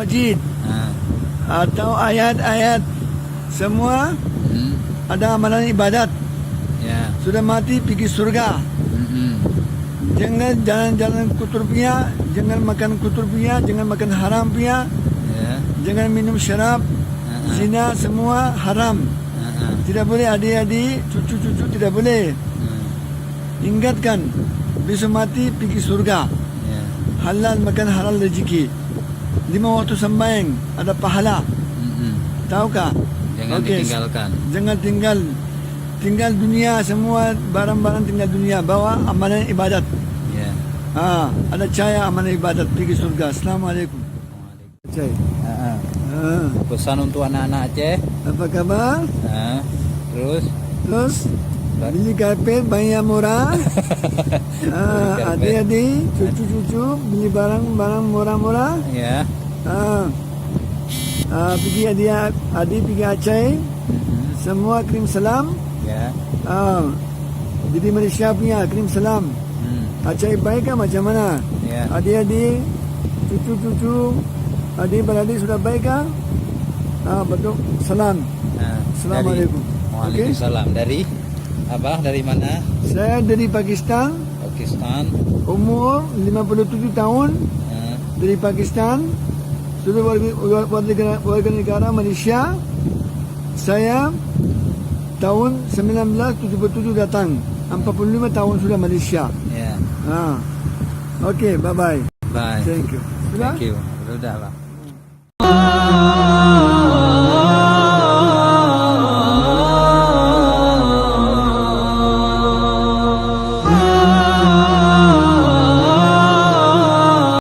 masjid atau ayat-ayat semua ada amalan ibadat. Ya. Sudah mati pergi surga. Jangan jalan-jalan kotor punya, jangan makan kotor punya, jangan makan haram punya, Ya. jangan minum syarab, zina semua haram. Tidak boleh adik-adik, cucu-cucu tidak boleh. Ingatkan, besok mati pergi surga. Ya. Halal makan halal rezeki. 5 waktu sembahyang ada pahala. Tahukah? Jangan Okey. ditinggalkan. Jangan tinggal dunia semua barang-barang tinggal dunia, bawa amalan ibadat. Ya. Ada cahaya amalan ibadat pergi surga. Assalamualaikum. Cai. Pesan untuk anak-anak Aceh. Apa kabar? Terus Beli karpet banyak murah. karpet. Adik-adik, cucu-cucu beli barang-barang murah-murah. ya. Pergi adik pergi Aceh. Semua kirim salam. Ya. Jadi Malaysia punya kirim salam. Aceh baik kan macam mana? Ya. Adik-adik, cucu-cucu, adik-beradik sudah baik kan? Betul. Salam. Assalamualaikum. Waalaikumsalam. Dari apa? Dari mana? Saya dari Pakistan. Pakistan. Umur 57 tahun. Dari Pakistan. Sudah warga negara Malaysia. Saya tahun 1977 datang. 45 tahun sudah Malaysia. Ya. Okey, bye-bye. Bye. Thank you. Sudah? Thank you. Sudah lah.